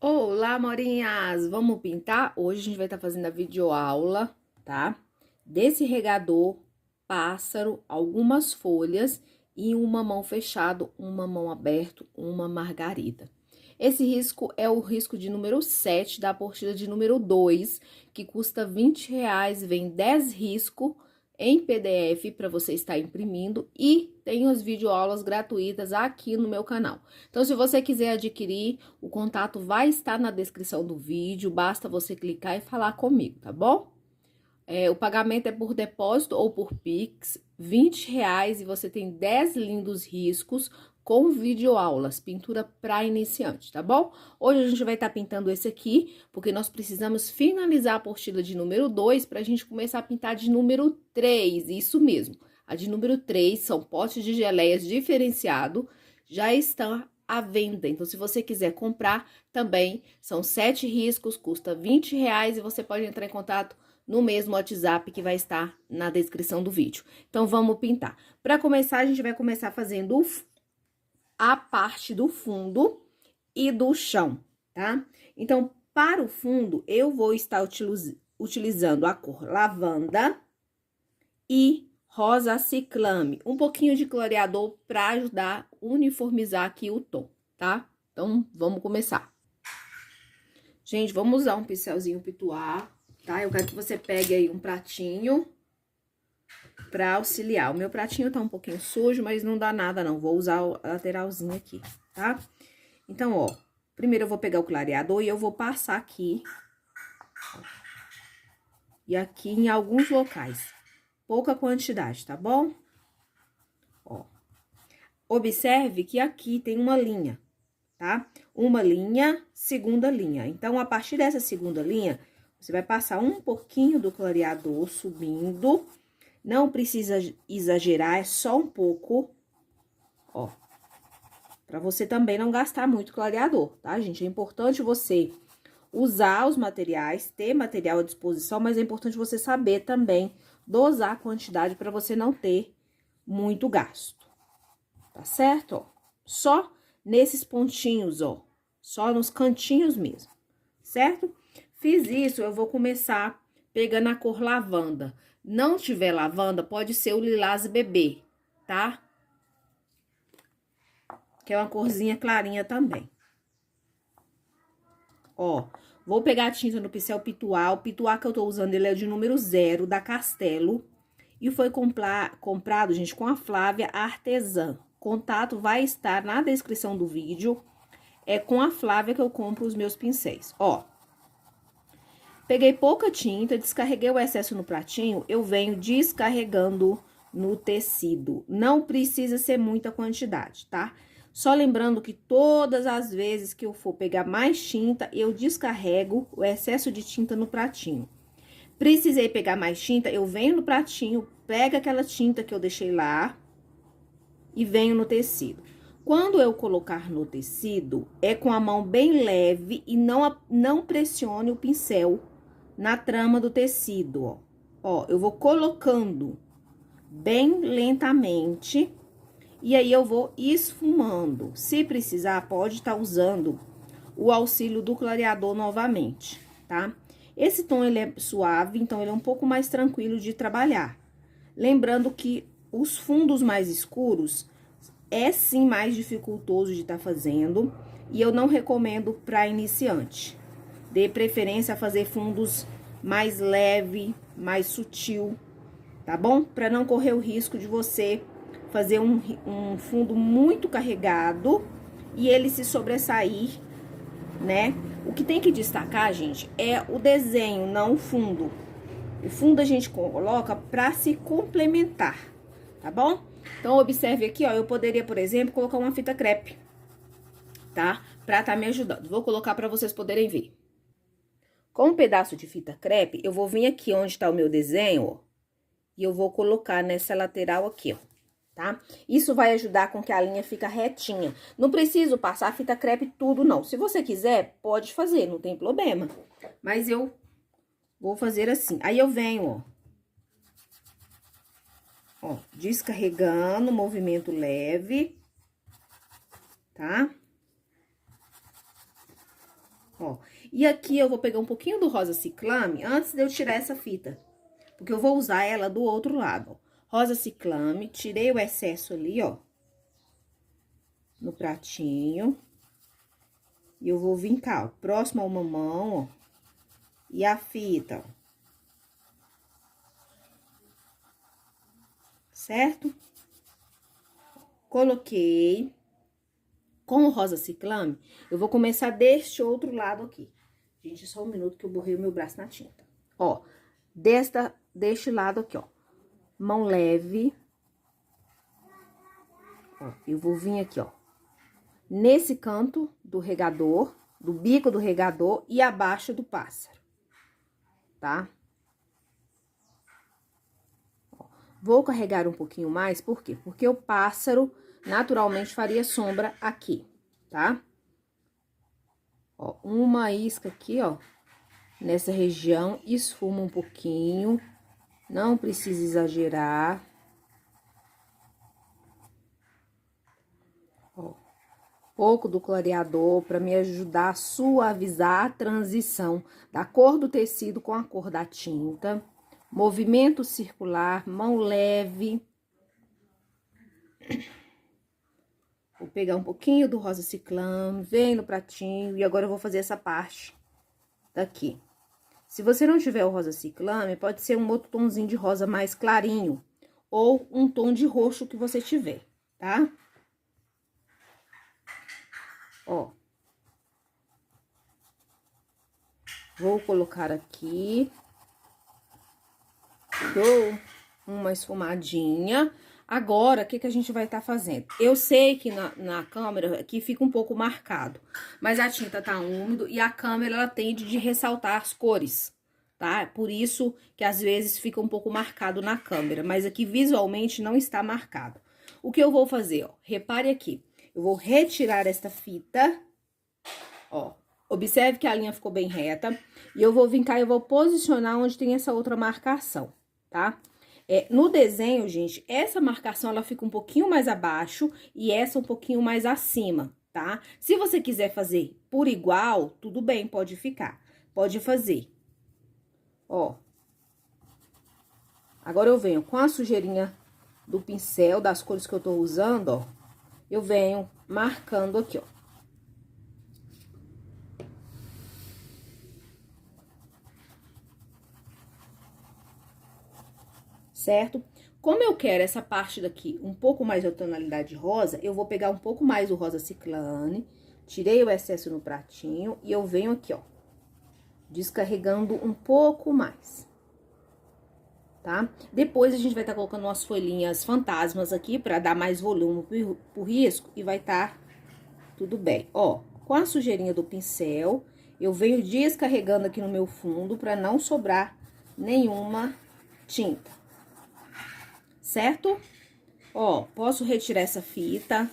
Olá, Morinhas! Vamos pintar? Hoje a gente vai estar fazendo a videoaula, tá? Desse regador, pássaro, algumas folhas e uma mão fechado, uma mão aberto, uma margarida. Esse risco é o risco de número 7 da apostila de número 2, que custa R$ 20, vem 10 riscos em PDF para você estar imprimindo e tem as videoaulas gratuitas aqui no meu canal. Então, se você quiser adquirir, o contato vai estar na descrição do vídeo, basta você clicar e falar comigo, tá bom? O pagamento é por depósito ou por Pix, R$ 20 e você tem 10 lindos riscos com videoaulas, pintura para iniciante, tá bom? Hoje a gente vai estar pintando esse aqui, porque nós precisamos finalizar a apostila de número 2 para a gente começar a pintar de número 3, isso mesmo. A de número 3 são potes de geleias diferenciado, já estão à venda. Então, se você quiser comprar, também são 7 riscos, custa R$ 20 e você pode entrar em contato no mesmo WhatsApp que vai estar na descrição do vídeo. Então, vamos pintar. Para começar, a gente vai começar fazendo a parte do fundo e do chão, tá? Então, para o fundo, eu vou estar utilizando a cor lavanda e rosa ciclame. Um pouquinho de clareador para ajudar a uniformizar aqui o tom, tá? Então, vamos começar. Gente, vamos usar um pincelzinho pituar, tá? Eu quero que você pegue aí um pratinho pra auxiliar. O meu pratinho tá um pouquinho sujo, mas não dá nada não. Vou usar o lateralzinho aqui, tá? Então, ó, primeiro eu vou pegar o clareador e eu vou passar aqui. E aqui em alguns locais. Pouca quantidade, tá bom? Ó. Observe que aqui tem uma linha, tá? Uma linha, segunda linha. Então, a partir dessa segunda linha, você vai passar um pouquinho do clareador subindo. Não precisa exagerar, é só um pouco, ó. Pra você também não gastar muito clareador, tá, gente? É importante você usar os materiais, ter material à disposição, mas é importante você saber também dosar a quantidade para você não ter muito gasto, tá certo? Ó, só nesses pontinhos, ó, só nos cantinhos mesmo, certo? Fiz isso, eu vou começar pegando a cor lavanda. Não tiver lavanda, pode ser o lilás bebê, tá? Que é uma corzinha clarinha também. Ó, vou pegar a tinta no pincel pituar. O pituar que eu tô usando, ele é de número 0, da Castelo. E foi comprado, gente, com a Flávia Artesã. Contato vai estar na descrição do vídeo. É com a Flávia que eu compro os meus pincéis. Ó, peguei pouca tinta, descarreguei o excesso no pratinho, eu venho descarregando no tecido. Não precisa ser muita quantidade, tá? Só lembrando que todas as vezes que eu for pegar mais tinta, eu descarrego o excesso de tinta no pratinho. Precisei pegar mais tinta, eu venho no pratinho, pego aquela tinta que eu deixei lá e venho no tecido. Quando eu colocar no tecido, é com a mão bem leve e não pressione o pincel na trama do tecido, ó. Ó, eu vou colocando bem lentamente e aí eu vou esfumando. Se precisar, pode estar usando o auxílio do clareador novamente, tá? Esse tom, ele é suave, então ele é um pouco mais tranquilo de trabalhar. Lembrando que os fundos mais escuros é sim mais dificultoso de estar fazendo e eu não recomendo para iniciante. Dê preferência a fazer fundos mais leve, mais sutil, tá bom? Para não correr o risco de você fazer um fundo muito carregado e ele se sobressair, né? O que tem que destacar, gente, é o desenho, não o fundo. O fundo a gente coloca para se complementar, tá bom? Então, observe aqui, ó, eu poderia, por exemplo, colocar uma fita crepe, tá? Pra tá me ajudando. Vou colocar pra vocês poderem ver. Com um pedaço de fita crepe, eu vou vir aqui onde tá o meu desenho, ó, e eu vou colocar nessa lateral aqui, ó, tá? Isso vai ajudar com que a linha fica retinha. Não preciso passar fita crepe tudo, não. Se você quiser, pode fazer, não tem problema. Mas eu vou fazer assim. Aí, eu venho, ó, descarregando, movimento leve, tá? Ó, e aqui eu vou pegar um pouquinho do rosa ciclame antes de eu tirar essa fita. Porque eu vou usar ela do outro lado, ó. Rosa ciclame, tirei o excesso ali, ó. No pratinho. E eu vou vincar, ó, próximo ao mamão, ó. E a fita, ó. Certo? Coloquei. Com o rosa ciclame, eu vou começar deste outro lado aqui. Gente, só um minuto que eu borrei o meu braço na tinta. Ó, deste lado aqui, ó. Mão leve. Ó, eu vou vir aqui, ó. Nesse canto do regador, do bico do regador e abaixo do pássaro. Tá? Ó, vou carregar um pouquinho mais, por quê? Porque o pássaro naturalmente faria sombra aqui, tá? Ó, uma isca aqui, ó, nessa região, esfuma um pouquinho, não precisa exagerar. Ó, pouco do clareador para me ajudar a suavizar a transição da cor do tecido com a cor da tinta. Movimento circular, mão leve. Vou pegar um pouquinho do rosa ciclame, vem no pratinho, e agora eu vou fazer essa parte daqui. Se você não tiver o rosa ciclame, pode ser um outro tomzinho de rosa mais clarinho, ou um tom de roxo que você tiver, tá? Ó. Vou colocar aqui. Dou uma esfumadinha. Agora, o que a gente vai estar fazendo? Eu sei que na câmera aqui fica um pouco marcado, mas a tinta tá úmido e a câmera, ela tende de ressaltar as cores, tá? Por isso que às vezes fica um pouco marcado na câmera, mas aqui visualmente não está marcado. O que eu vou fazer, ó? Repare aqui, eu vou retirar esta fita, ó. Observe que a linha ficou bem reta e eu vou vir cá e eu vou posicionar onde tem essa outra marcação, tá? No desenho, gente, essa marcação, ela fica um pouquinho mais abaixo e essa um pouquinho mais acima, tá? Se você quiser fazer por igual, tudo bem, pode ficar. Pode fazer. Ó. Agora, eu venho com a sujeirinha do pincel, das cores que eu tô usando, ó. Eu venho marcando aqui, ó. Certo? Como eu quero essa parte daqui um pouco mais da tonalidade rosa, eu vou pegar um pouco mais do rosa ciclane, tirei o excesso no pratinho e eu venho aqui, ó, descarregando um pouco mais, tá? Depois a gente vai estar colocando umas folhinhas fantasmas aqui pra dar mais volume pro risco e vai estar tudo bem. Ó, com a sujeirinha do pincel, eu venho descarregando aqui no meu fundo pra não sobrar nenhuma tinta. Certo? Ó, posso retirar essa fita.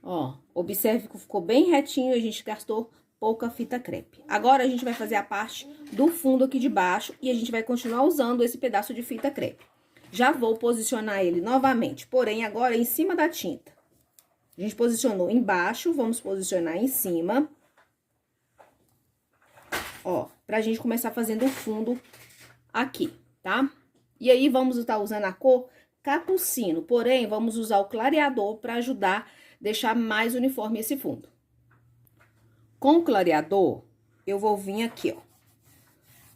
Ó, observe que ficou bem retinho e a gente gastou pouca fita crepe. Agora, a gente vai fazer a parte do fundo aqui de baixo e a gente vai continuar usando esse pedaço de fita crepe. Já vou posicionar ele novamente, porém, agora em cima da tinta. A gente posicionou embaixo, vamos posicionar em cima. Ó, pra gente começar fazendo o fundo aqui, tá? E aí, vamos estar usando a cor capucino, porém, vamos usar o clareador para ajudar a deixar mais uniforme esse fundo. Com o clareador, eu vou vir aqui, ó.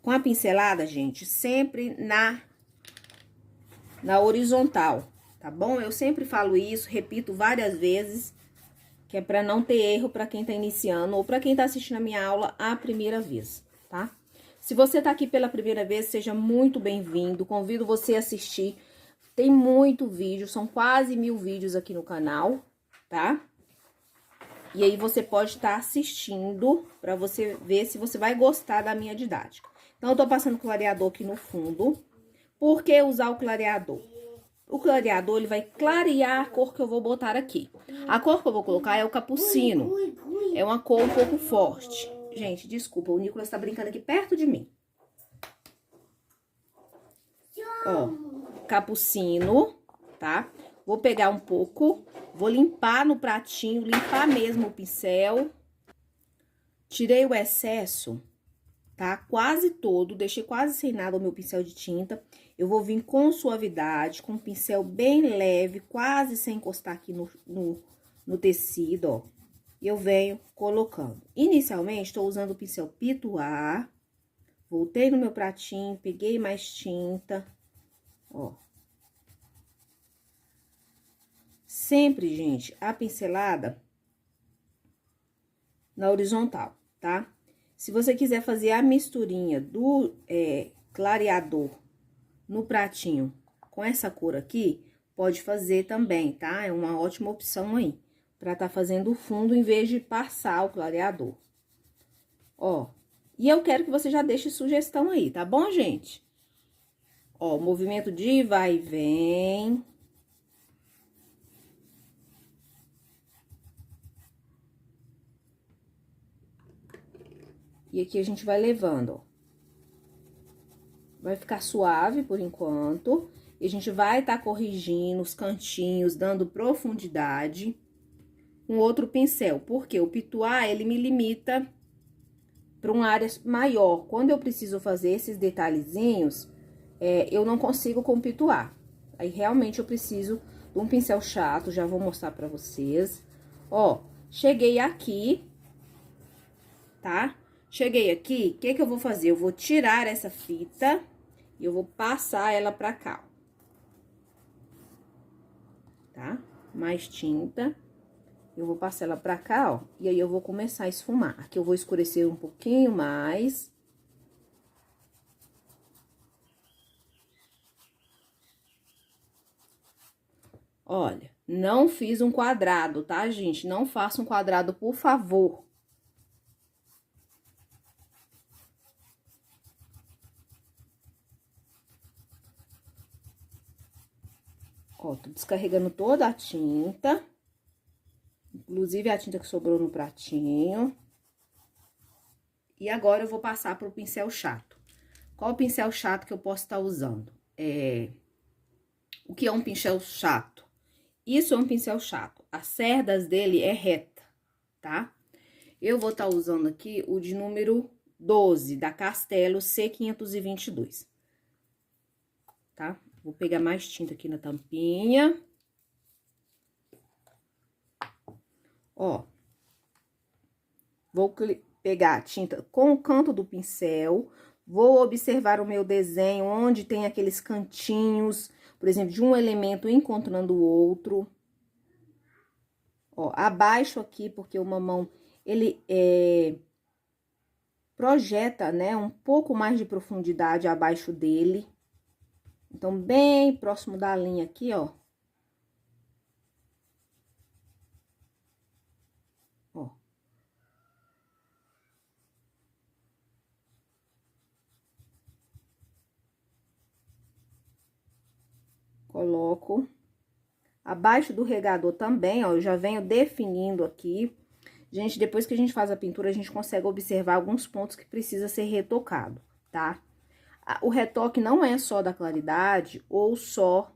Com a pincelada, gente, sempre na horizontal, tá bom? Eu sempre falo isso, repito várias vezes, que é para não ter erro para quem tá iniciando ou para quem tá assistindo a minha aula a primeira vez, tá? Se você tá aqui pela primeira vez, seja muito bem-vindo. Convido você a assistir. Tem muito vídeo, são quase 1000 vídeos aqui no canal, tá? E aí, você pode estar assistindo pra você ver se você vai gostar da minha didática. Então, eu tô passando clareador aqui no fundo. Por que usar o clareador? O clareador, ele vai clarear a cor que eu vou botar aqui. A cor que eu vou colocar é o capucino. É uma cor um pouco forte. Gente, desculpa, o Nicolas tá brincando aqui perto de mim. Ó, capucino, tá? Vou pegar um pouco, vou limpar no pratinho, limpar mesmo o pincel. Tirei o excesso, tá? Quase todo, deixei quase sem nada o meu pincel de tinta. Eu vou vir com suavidade, com um pincel bem leve, quase sem encostar aqui no tecido, ó. E eu venho colocando. Inicialmente, estou usando o pincel Pituar. Voltei no meu pratinho, peguei mais tinta, ó. Sempre, gente, a pincelada na horizontal, tá? Se você quiser fazer a misturinha do clareador no pratinho com essa cor aqui, pode fazer também, tá? É uma ótima opção aí, pra tá fazendo o fundo em vez de passar o clareador. Ó, e eu quero que você já deixe sugestão aí, tá bom, gente? Ó, movimento de vai e vem. E aqui a gente vai levando, ó. Vai ficar suave por enquanto. E a gente vai tá corrigindo os cantinhos, dando profundidade com outro pincel. Porque o pituar, ele me limita para uma área maior. Quando eu preciso fazer esses detalhezinhos, eu não consigo com o pituar. Aí, realmente, eu preciso de um pincel chato, já vou mostrar pra vocês. Ó, cheguei aqui, tá? Cheguei aqui, o que que eu vou fazer? Eu vou tirar essa fita e eu vou passar ela pra cá, ó. Tá? Mais tinta. Eu vou passar ela pra cá, ó, e aí eu vou começar a esfumar. Aqui eu vou escurecer um pouquinho mais. Olha, não fiz um quadrado, tá, gente? Não faça um quadrado, por favor. Ó, tô descarregando toda a tinta. Inclusive a tinta que sobrou no pratinho. E agora eu vou passar pro pincel chato. Qual o pincel chato que eu posso estar usando? O que é um pincel chato? Isso é um pincel chato. As cerdas dele é reta, tá? Eu vou estar usando aqui o de número 12, da Castelo C522, tá? Vou pegar mais tinta aqui na tampinha. Ó. Vou pegar a tinta com o canto do pincel, vou observar o meu desenho, onde tem aqueles cantinhos, por exemplo, de um elemento encontrando o outro. Ó, abaixo aqui, porque o mamão, ele projeta, né, um pouco mais de profundidade abaixo dele. Então, bem próximo da linha aqui, ó. Ó. Coloco. Abaixo do regador também, ó, eu já venho definindo aqui. Gente, depois que a gente faz a pintura, a gente consegue observar alguns pontos que precisa ser retocado, tá? O retoque não é só da claridade ou só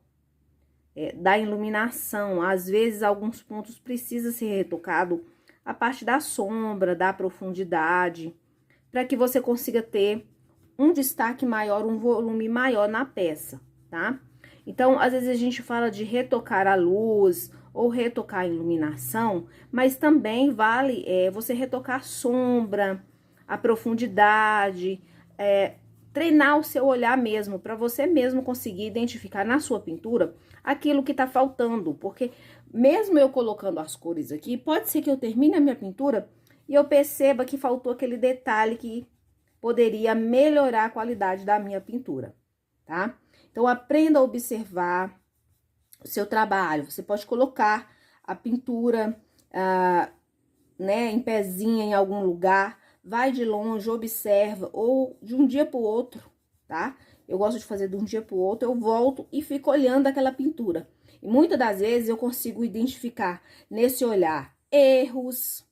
da iluminação. Às vezes, alguns pontos precisa ser retocado a parte da sombra, da profundidade, para que você consiga ter um destaque maior, um volume maior na peça, tá? Então, às vezes a gente fala de retocar a luz ou retocar a iluminação, mas também vale você retocar a sombra, a profundidade, treinar o seu olhar mesmo, para você mesmo conseguir identificar na sua pintura aquilo que tá faltando, porque mesmo eu colocando as cores aqui, pode ser que eu termine a minha pintura e eu perceba que faltou aquele detalhe que poderia melhorar a qualidade da minha pintura, tá? Então, aprenda a observar o seu trabalho. Você pode colocar a pintura, né, em pezinha em algum lugar, vai de longe, observa, ou de um dia pro outro, tá? Eu gosto de fazer de um dia pro outro, eu volto e fico olhando aquela pintura. E muitas das vezes eu consigo identificar nesse olhar erros,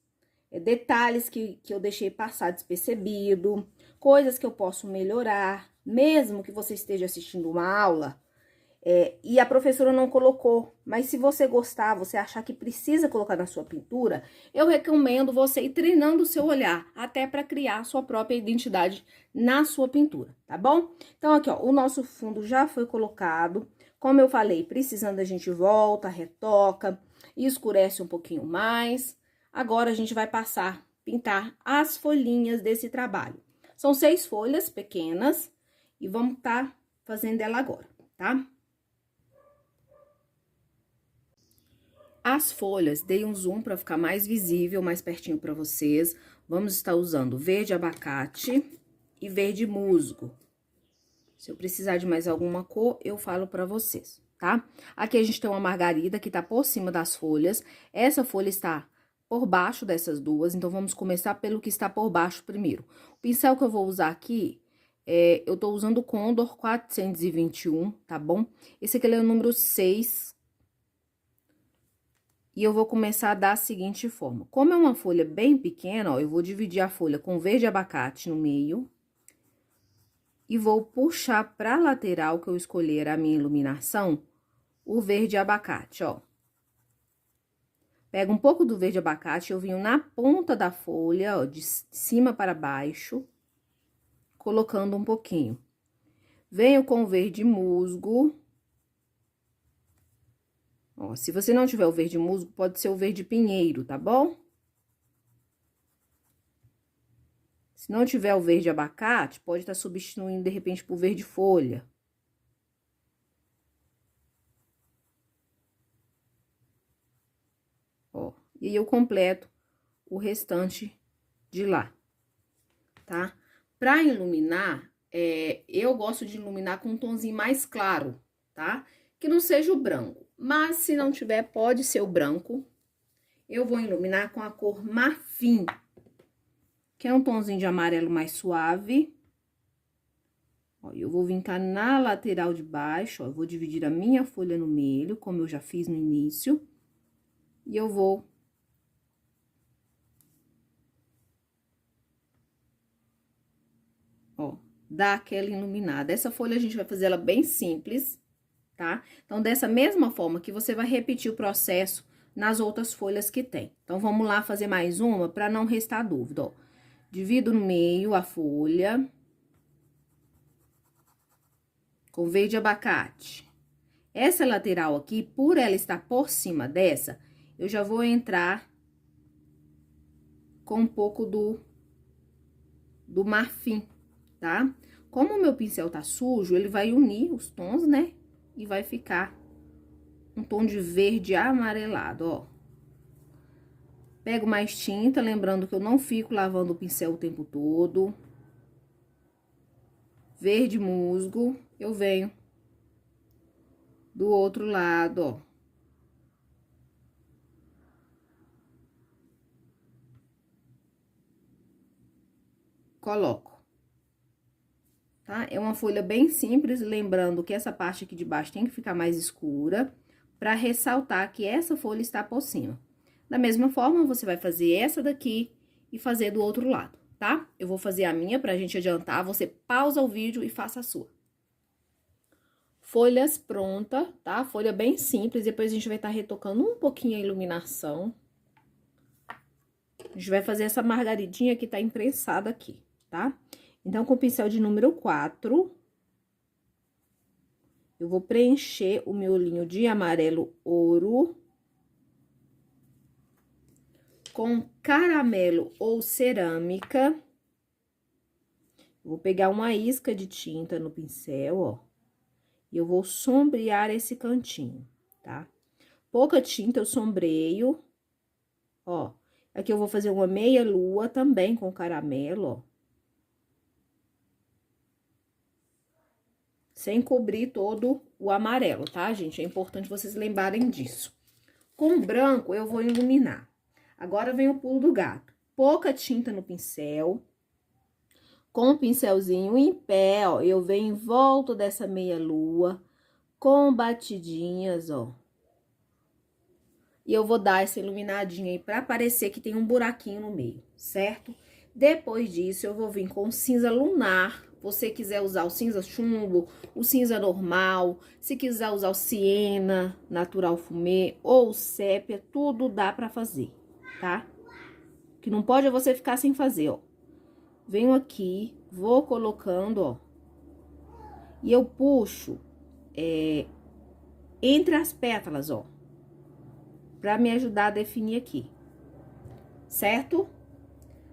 detalhes que eu deixei passar despercebido, coisas que eu posso melhorar, mesmo que você esteja assistindo uma aula, e a professora não colocou. Mas se você gostar, você achar que precisa colocar na sua pintura, eu recomendo você ir treinando o seu olhar, até para criar sua própria identidade na sua pintura, tá bom? Então, aqui, ó, o nosso fundo já foi colocado. Como eu falei, precisando a gente volta, retoca, escurece um pouquinho mais. Agora, a gente vai pintar as folhinhas desse trabalho. São 6 folhas pequenas e vamos tá fazendo ela agora, tá? As folhas, dei um zoom para ficar mais visível, mais pertinho para vocês. Vamos estar usando verde abacate e verde musgo. Se eu precisar de mais alguma cor, eu falo para vocês, tá? Aqui a gente tem uma margarida que tá por cima das folhas. Essa folha está por baixo dessas duas, então vamos começar pelo que está por baixo primeiro. O pincel que eu vou usar aqui, eu tô usando o Condor 421, tá bom? Esse aqui é o número 6. E eu vou começar da seguinte forma. Como é uma folha bem pequena, ó, eu vou dividir a folha com verde abacate no meio. E vou puxar pra lateral, que eu escolher a minha iluminação, o verde abacate, ó. Pego um pouco do verde abacate, eu venho na ponta da folha, ó, de cima para baixo, colocando um pouquinho. Venho com o verde musgo. Ó, se você não tiver o verde musgo, pode ser o verde pinheiro, tá bom? Se não tiver o verde abacate, pode estar substituindo, de repente, por verde folha. Ó, e aí eu completo o restante de lá, tá? Pra iluminar, eu gosto de iluminar com um tomzinho mais claro, tá? Que não seja o branco. Mas, se não tiver, pode ser o branco. Eu vou iluminar com a cor marfim, que é um tomzinho de amarelo mais suave. Ó, eu vou vincar na lateral de baixo, ó, eu vou dividir a minha folha no meio, como eu já fiz no início. E eu vou... Ó, dar aquela iluminada. Essa folha a gente vai fazer ela bem simples, tá? Então, dessa mesma forma que você vai repetir o processo nas outras folhas que tem. Então, vamos lá fazer mais uma para não restar dúvida, ó. Divido no meio a folha com verde abacate. Essa lateral aqui, por ela estar por cima dessa, eu já vou entrar com um pouco do marfim, tá? Como o meu pincel tá sujo, ele vai unir os tons, né? E vai ficar um tom de verde amarelado, ó. Pego mais tinta, lembrando que eu não fico lavando o pincel o tempo todo. Verde musgo, eu venho do outro lado, ó. Coloco. Tá? É uma folha bem simples, lembrando que essa parte aqui de baixo tem que ficar mais escura, para ressaltar que essa folha está por cima. Da mesma forma, você vai fazer essa daqui e fazer do outro lado, tá? Eu vou fazer a minha pra gente adiantar, você pausa o vídeo e faça a sua. Folhas pronta, tá? Folha bem simples, depois a gente vai estar retocando um pouquinho a iluminação. A gente vai fazer essa margaridinha que tá imprensada aqui, tá? Então, com o pincel de número 4, eu vou preencher o meu olhinho de amarelo ouro com caramelo ou cerâmica. Vou pegar uma isca de tinta no pincel, ó, e eu vou sombrear esse cantinho, tá? Pouca tinta eu sombreio, ó. Aqui eu vou fazer uma meia lua também com caramelo, ó. Sem cobrir todo o amarelo, tá, gente? É importante vocês lembrarem disso. Com o branco, eu vou iluminar. Agora vem o pulo do gato. Pouca tinta no pincel. Com o pincelzinho em pé, ó, eu venho em volta dessa meia lua, com batidinhas, ó. E eu vou dar essa iluminadinha aí pra parecer que tem um buraquinho no meio, certo? Depois disso, eu vou vir com cinza lunar você quiser usar o cinza chumbo, o cinza normal, se quiser usar o siena, natural fumê ou o sépia, tudo dá pra fazer, tá? O que não pode é você ficar sem fazer, ó. Venho aqui, vou colocando, ó. E eu puxo entre as pétalas, ó. Pra me ajudar a definir aqui, certo?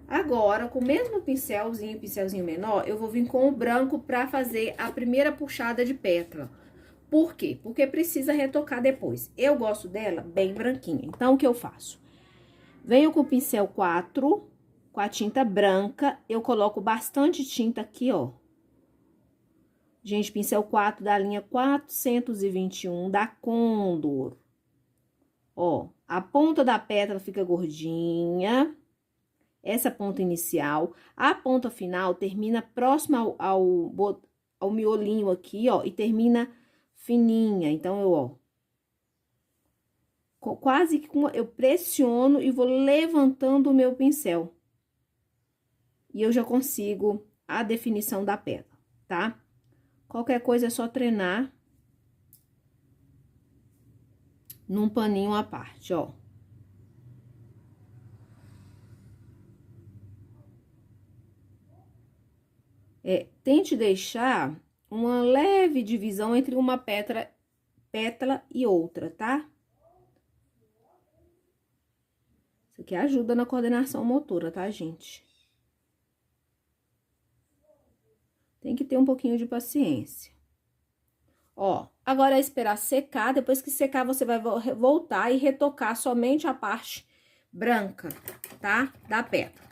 Agora, com o mesmo pincelzinho menor, eu vou vir com o branco pra fazer a primeira puxada de pétala. Por quê? Porque precisa retocar depois. Eu gosto dela bem branquinha. Então, o que eu faço? Venho com o pincel 4, com a tinta branca, eu coloco bastante tinta aqui, ó. Gente, pincel 4 da linha 421 da Condor. Ó, a ponta da pétala fica gordinha. Essa ponta inicial. A ponta final termina próxima ao miolinho aqui, ó, e termina fininha. Então, quase que eu pressiono e vou levantando o meu pincel. E eu já consigo a definição da pétala, tá? Qualquer coisa é só treinar num paninho à parte, ó. Tente deixar uma leve divisão entre uma pétala e outra, tá? Isso aqui ajuda na coordenação motora, tá, gente? Tem que ter um pouquinho de paciência. Ó, agora é esperar secar. Depois que secar, você vai voltar e retocar somente a parte branca, tá? Da pétala.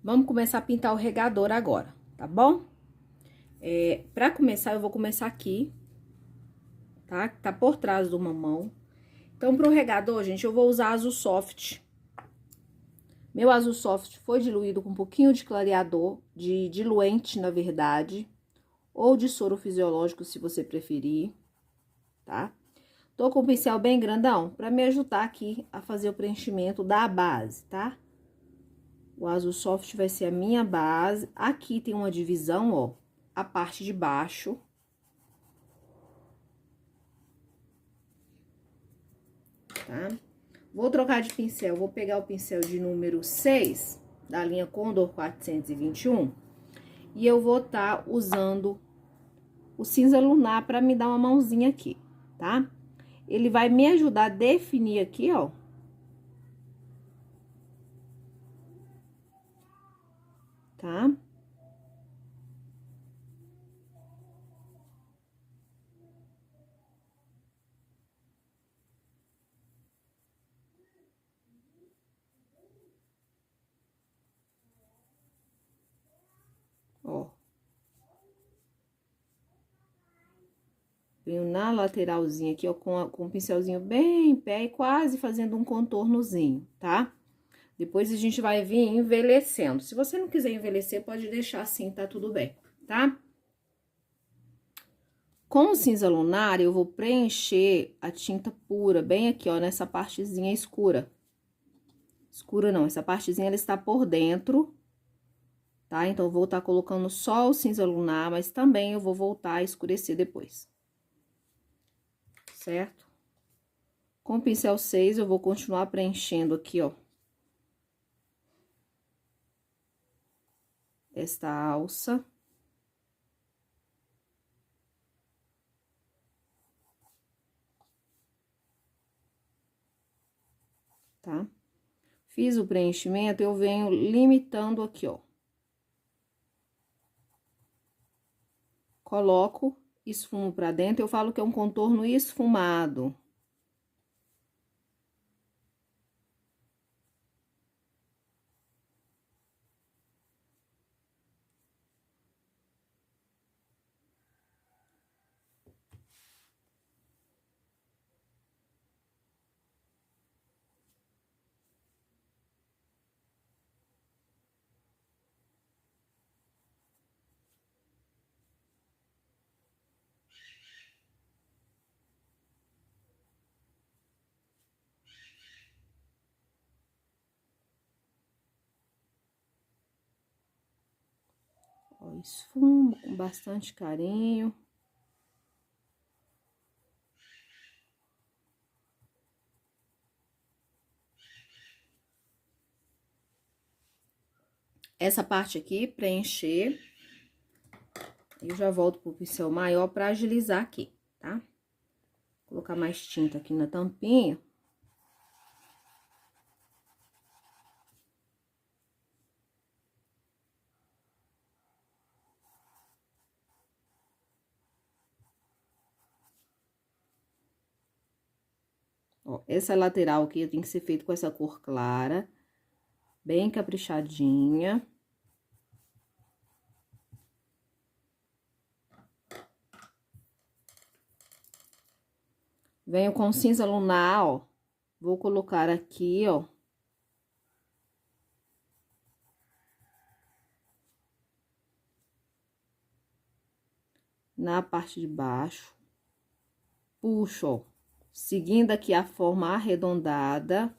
Vamos começar a pintar o regador agora, tá bom? Pra começar, eu vou começar aqui, tá? Tá por trás do mamão. Então, pro regador, gente, eu vou usar azul soft. Meu azul soft foi diluído com um pouquinho de clareador, de diluente, na verdade, ou de soro fisiológico, se você preferir, tá? Tô com o pincel bem grandão, pra me ajudar aqui a fazer o preenchimento da base, tá? O azul soft vai ser a minha base. Aqui tem uma divisão, ó, a parte de baixo. Tá? Vou trocar de pincel, vou pegar o pincel de número 6, da linha Condor 421, e eu vou tá usando o cinza lunar pra me dar uma mãozinha aqui, tá? Ele vai me ajudar a definir aqui, ó. Tá? Ó. Venho na lateralzinha aqui, ó, com o pincelzinho bem em pé e quase fazendo um contornozinho, tá? Depois a gente vai vir envelhecendo. Se você não quiser envelhecer, pode deixar assim, tá tudo bem, tá? Com o cinza lunar, eu vou preencher a tinta pura, bem aqui, ó, nessa partezinha escura. Escura não, essa partezinha, ela está por dentro, tá? Então, eu vou estar colocando só o cinza lunar, mas também eu vou voltar a escurecer depois. Certo? Com o pincel 6, eu vou continuar preenchendo aqui, ó. Esta alça. Tá? Fiz o preenchimento, eu venho limitando aqui, ó. Coloco, esfumo pra dentro, eu falo que é um contorno esfumado. esfumo com bastante carinho. Essa parte aqui, preencher. Eu já volto pro pincel maior pra agilizar aqui, tá? Vou colocar mais tinta aqui na tampinha. Ó, essa lateral aqui tem que ser feita com essa cor clara, bem caprichadinha. Venho com cinza lunar, ó. Vou colocar aqui, ó. Na parte de baixo. Puxo, ó. Seguindo aqui a forma arredondada.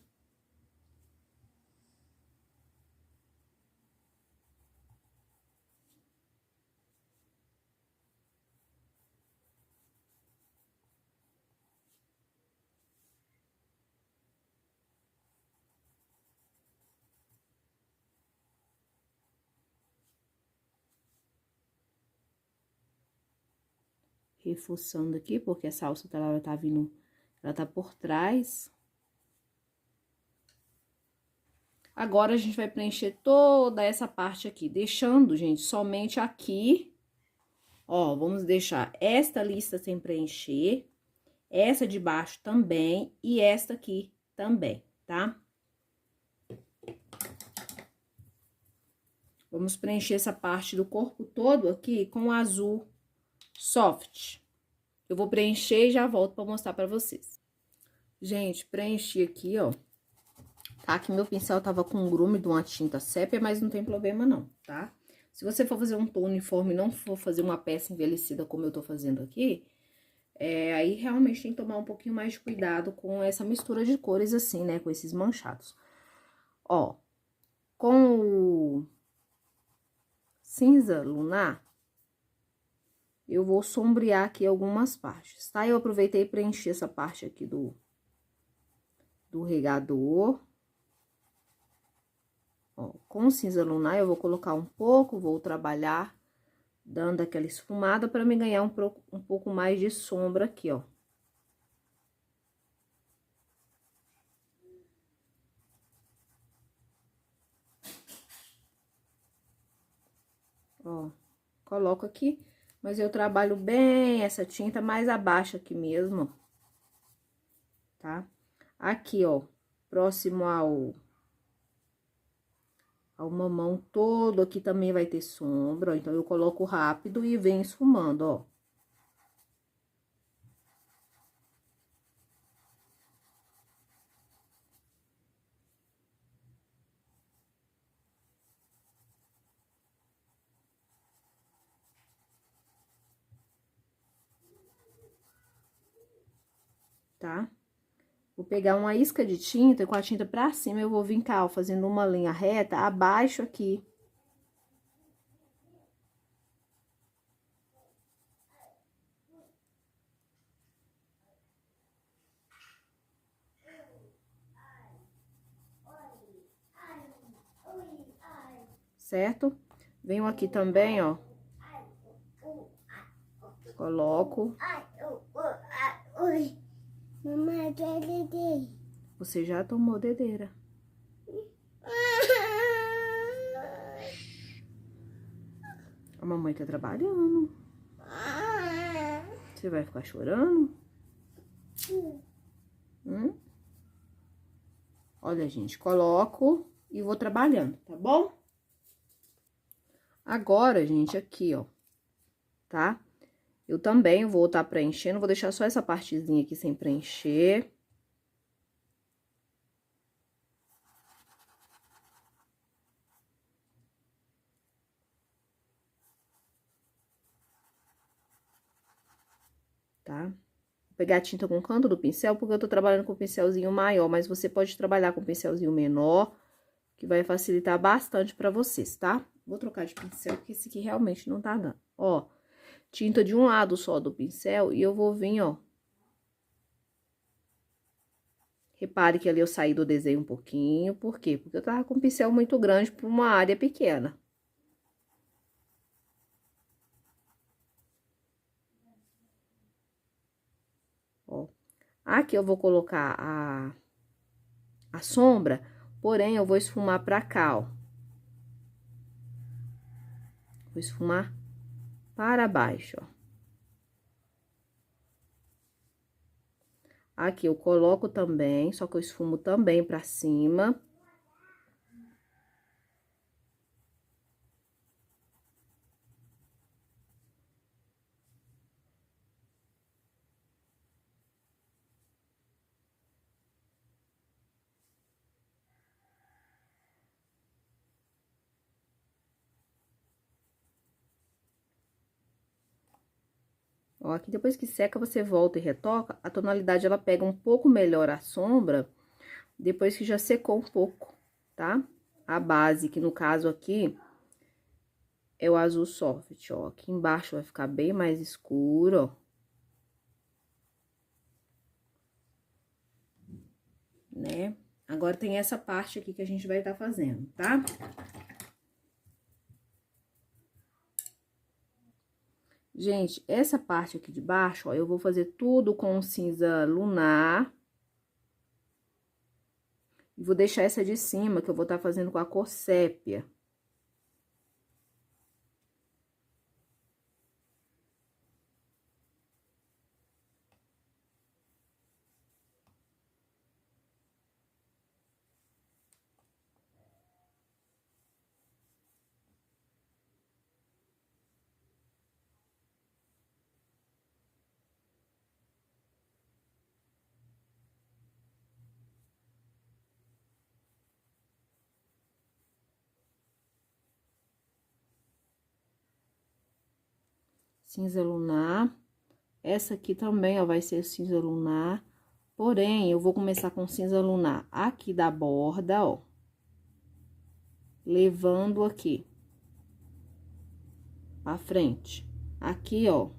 Reforçando aqui, porque essa alça ela tá vindo, ela tá por trás. Agora, a gente vai preencher toda essa parte aqui, deixando, gente, somente aqui. Ó, vamos deixar esta lista sem preencher, essa de baixo também e esta aqui também, tá? Vamos preencher essa parte do corpo todo aqui com azul soft. Eu vou preencher e já volto pra mostrar pra vocês. Gente, preenchi aqui, ó. Tá? Que meu pincel tava com um grume de uma tinta sépia, mas não tem problema não, tá? Se você for fazer um tom uniforme e não for fazer uma peça envelhecida como eu tô fazendo aqui, aí realmente tem que tomar um pouquinho mais de cuidado com essa mistura de cores assim, né? Com esses manchados. Ó, com o cinza lunar, eu vou sombrear aqui algumas partes, tá? Eu aproveitei e preenchi essa parte aqui do regador. Ó, com cinza lunar eu vou colocar um pouco, vou trabalhar dando aquela esfumada para me ganhar um pouco mais de sombra aqui, ó. Ó, coloco aqui, mas eu trabalho bem essa tinta mais abaixo aqui mesmo, tá? Aqui, ó, próximo ao mamão todo, aqui também vai ter sombra, ó, então eu coloco rápido e venho esfumando, ó. Tá? Vou pegar uma isca de tinta, com a tinta pra cima, eu vou vincar, ó, fazendo uma linha reta abaixo aqui. Certo? Venho aqui também, ó. Coloco. Mamãe, quer dedê? Você já tomou dedeira. A mamãe tá trabalhando. Você vai ficar chorando? Olha, gente, coloco e vou trabalhando, tá bom? Agora, gente, aqui, ó, tá? Eu também vou estar preenchendo, vou deixar só essa partezinha aqui sem preencher. Tá? Vou pegar a tinta com o canto do pincel, porque eu tô trabalhando com o pincelzinho maior, mas você pode trabalhar com o pincelzinho menor, que vai facilitar bastante pra vocês, tá? Vou trocar de pincel, porque esse aqui realmente não tá dando. Ó, tinta de um lado só do pincel e eu vou vir, ó. Repare que ali eu saí do desenho um pouquinho, por quê? Porque eu tava com um pincel muito grande para uma área pequena. Ó, aqui eu vou colocar a sombra, porém eu vou esfumar pra cá, ó. Vou esfumar para baixo, ó. Aqui eu coloco também, só que eu esfumo também pra cima. Ó, aqui depois que seca, você volta e retoca, a tonalidade ela pega um pouco melhor a sombra, depois que já secou um pouco, tá? A base, que no caso aqui, é o azul soft, ó. Aqui embaixo vai ficar bem mais escuro, ó. Né? Agora tem essa parte aqui que a gente vai estar fazendo, tá? Gente, essa parte aqui de baixo, ó, eu vou fazer tudo com cinza lunar. E vou deixar essa de cima, que eu vou estar fazendo com a cor sépia. Cinza lunar. Essa aqui também, ó, vai ser cinza lunar. Porém, eu vou começar com cinza lunar aqui da borda, ó. Levando aqui pra frente. Aqui, ó.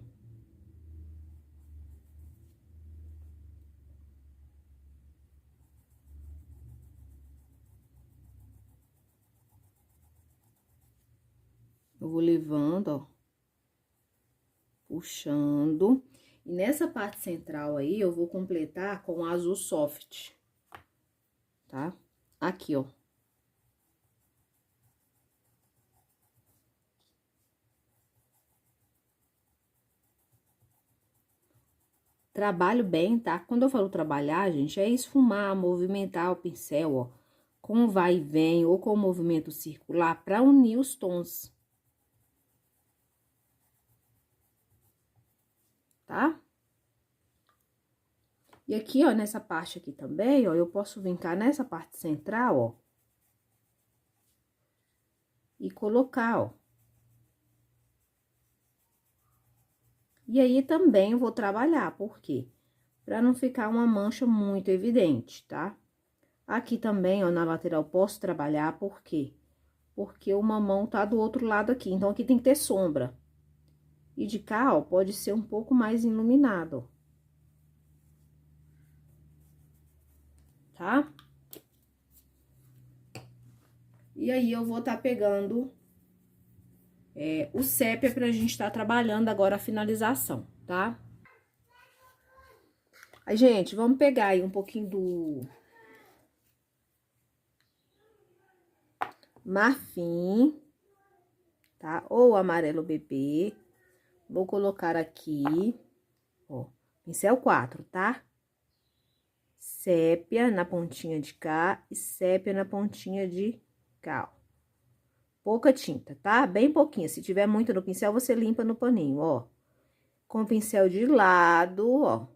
Eu vou levando, ó. Puxando. E nessa parte central aí, eu vou completar com azul soft. Tá? Aqui, ó. Trabalho bem, tá? Quando eu falo trabalhar, gente, é esfumar, movimentar o pincel, ó. Com vai e vem ou com movimento circular para unir os tons. Tá? E aqui, ó, nessa parte aqui também, ó, eu posso vir cá nessa parte central, ó. E colocar, ó. E aí, também eu vou trabalhar, por quê? Pra não ficar uma mancha muito evidente, tá? Aqui também, ó, na lateral, posso trabalhar, por quê? Porque o mamão tá do outro lado aqui, então aqui tem que ter sombra. E de cá, ó, pode ser um pouco mais iluminado, ó. Tá? E aí, eu vou tá pegando o sépia pra gente tá trabalhando agora a finalização, tá? Aí, gente, vamos pegar aí um pouquinho do marfim, tá? Ou amarelo bebê. Vou colocar aqui, ó, pincel 4, tá? Sépia na pontinha de cá e sépia na pontinha de cá, ó. Pouca tinta, tá? Bem pouquinho. Se tiver muito no pincel, você limpa no paninho, ó. Com o pincel de lado, ó.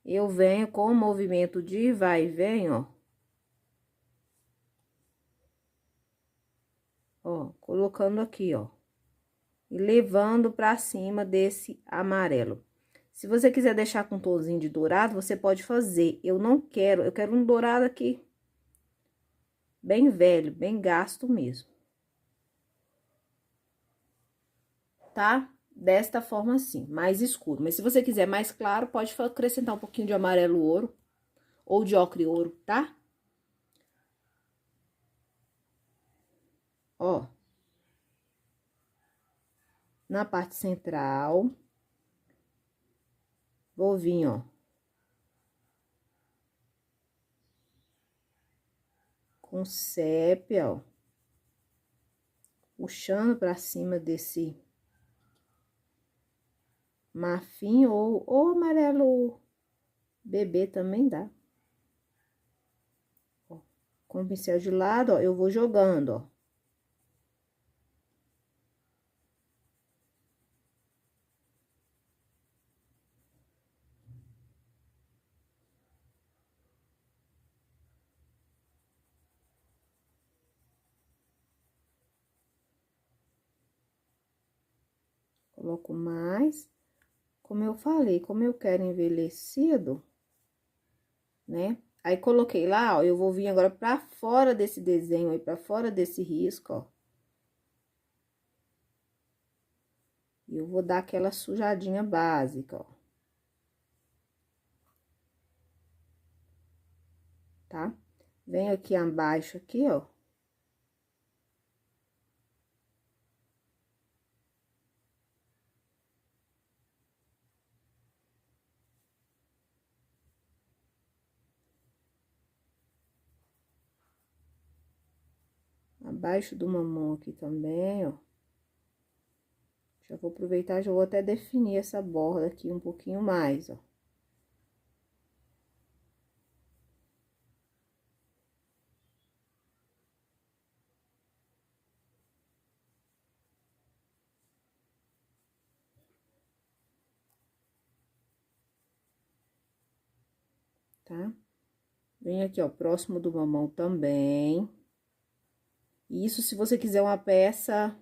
Eu venho com o movimento de vai e vem, ó. Ó, colocando aqui, ó. E levando pra cima desse amarelo. Se você quiser deixar com um tonzinho de dourado, você pode fazer. Eu não quero, eu quero um dourado aqui bem velho, bem gasto mesmo. tá? Desta forma assim, mais escuro. Mas se você quiser mais claro, pode acrescentar um pouquinho de amarelo ouro ou de ocre ouro, tá? Ó. Na parte central, vou vir, ó. Com sépia, ó. Puxando pra cima desse marfim ou amarelo bebê também dá. Ó, com o pincel de lado, ó, eu vou jogando, ó. Coloco mais. Como eu falei, como eu quero envelhecido, né? Aí, coloquei lá, ó, eu vou vir agora pra fora desse desenho aí, pra fora desse risco, ó. E eu vou dar aquela sujadinha básica, ó. Tá? Venho aqui abaixo, aqui, ó. Abaixo do mamão aqui também, ó. Já vou aproveitar, já vou até definir essa borda aqui um pouquinho mais, ó. Tá? Vem aqui, ó, próximo do mamão também. Isso se você quiser uma peça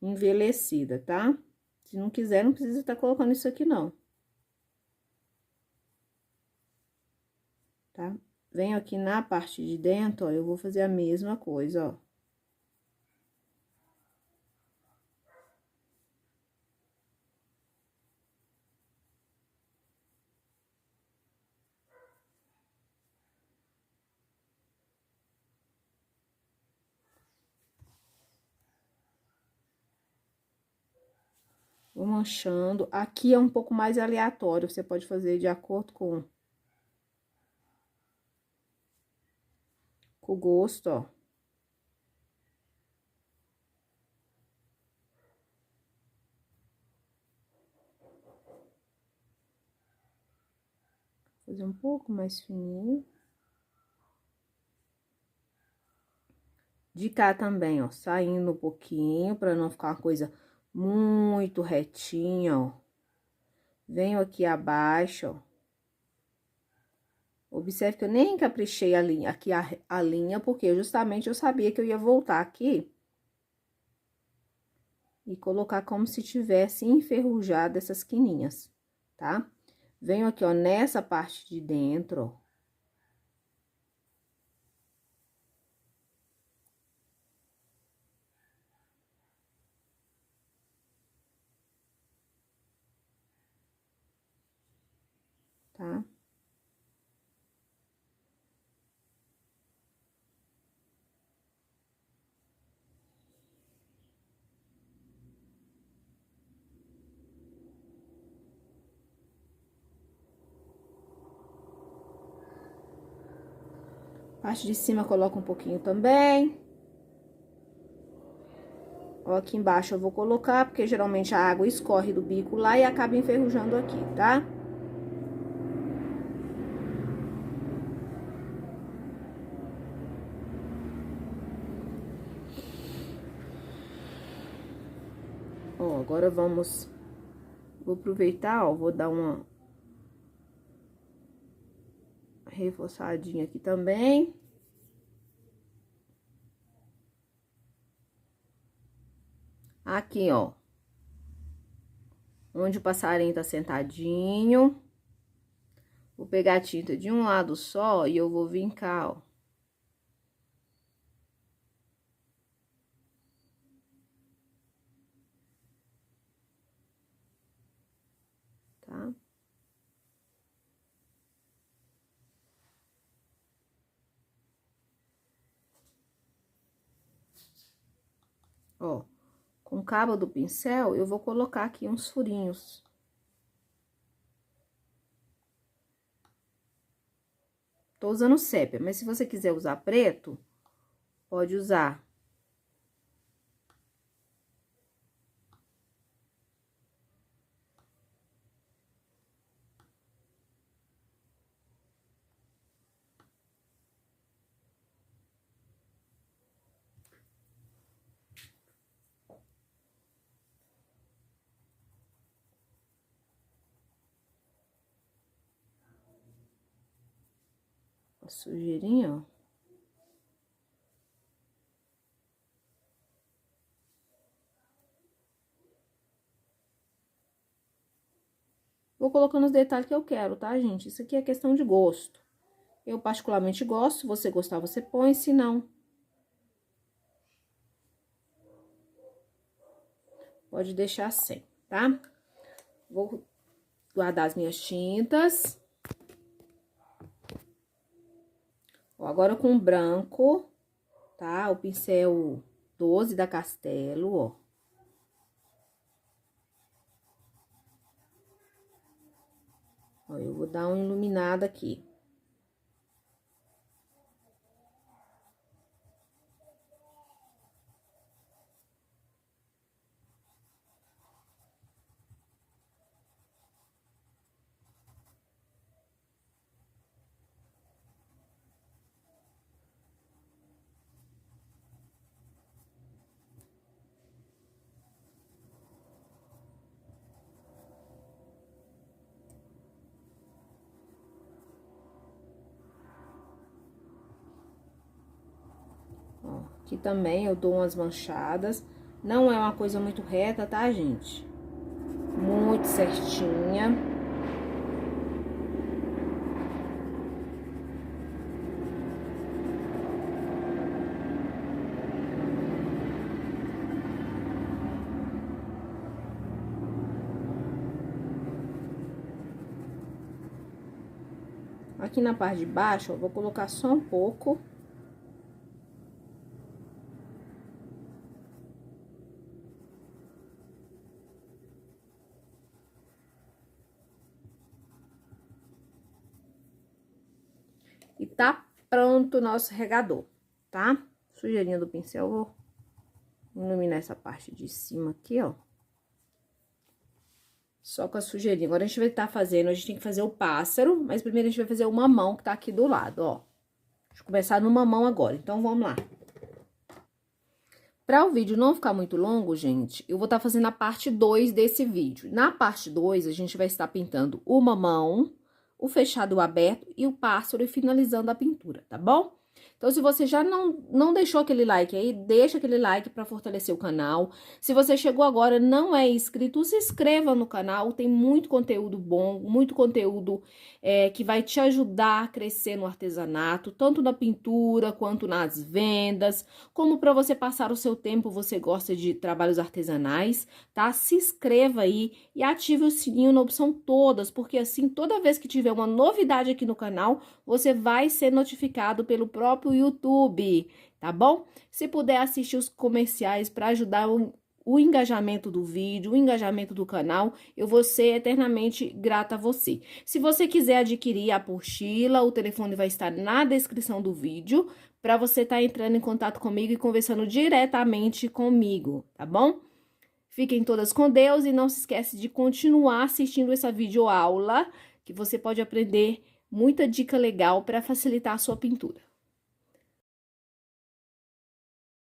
envelhecida, tá? Se não quiser, não precisa estar colocando isso aqui, não. Tá? Venho aqui na parte de dentro, ó, eu vou fazer a mesma coisa, ó. Vou manchando. Aqui é um pouco mais aleatório, você pode fazer de acordo com o gosto, ó. Fazer um pouco mais fininho. De cá também, ó, saindo um pouquinho, pra não ficar uma coisa muito retinha, ó. Venho aqui abaixo, ó. Observe que eu nem caprichei a linha, aqui a linha, porque justamente eu sabia que eu ia voltar aqui e colocar como se tivesse enferrujado essas quininhas, tá? Venho aqui, ó, nessa parte de dentro, ó. Tá? Parte de cima coloco um pouquinho também. Ó, aqui embaixo eu vou colocar, porque geralmente a água escorre do bico lá e acaba enferrujando aqui, tá? Ó, agora vamos... Vou aproveitar, ó, vou dar uma reforçadinha aqui também. Aqui, ó. Onde o passarinho tá sentadinho. Vou pegar a tinta de um lado só e eu vou vincar, ó. Ó, com o cabo do pincel, eu vou colocar aqui uns furinhos. Tô usando sépia, mas se você quiser usar preto, pode usar. A sujeirinha, ó. Vou colocando os detalhes que eu quero, tá, gente? Isso aqui é questão de gosto. Eu particularmente gosto, se você gostar, você põe, se não, pode deixar sem, tá? Vou guardar as minhas tintas. Ó, agora com o branco, tá? O pincel 12 da Castelo, ó. Ó, eu vou dar uma iluminada aqui. Ó, aqui também eu dou umas manchadas. Não é uma coisa muito reta, tá, gente? Muito certinha. Aqui na parte de baixo, eu vou colocar só um pouco. E tá pronto o nosso regador, tá? Sujeirinha do pincel, vou iluminar essa parte de cima aqui, ó. Só com a sujeirinha. Agora, a gente vai estar fazendo, a gente tem que fazer o pássaro, mas primeiro a gente vai fazer o mamão que tá aqui do lado, ó. Deixa eu começar no mamão agora, então vamos lá. Para o vídeo não ficar muito longo, gente, eu vou estar fazendo a parte 2 desse vídeo. Na parte 2, a gente vai estar pintando o mamão, o fechado e o aberto e o pássaro e finalizando a pintura, tá bom? Então, se você já não deixou aquele like aí, deixa aquele like para fortalecer o canal. Se você chegou agora e não é inscrito, se inscreva no canal, tem muito conteúdo bom, muito conteúdo que vai te ajudar a crescer no artesanato, tanto na pintura quanto nas vendas, como para você passar o seu tempo, você gosta de trabalhos artesanais, tá? Se inscreva aí e ative o sininho na opção todas, porque assim, toda vez que tiver uma novidade aqui no canal, você vai ser notificado pelo próprio YouTube, tá bom? Se puder assistir os comerciais para ajudar o engajamento do vídeo, o engajamento do canal, eu vou ser eternamente grata a você. Se você quiser adquirir a apostila, o telefone vai estar na descrição do vídeo, para você estar entrando em contato comigo e conversando diretamente comigo, tá bom? Fiquem todas com Deus e não se esquece de continuar assistindo essa videoaula, que você pode aprender muita dica legal para facilitar a sua pintura.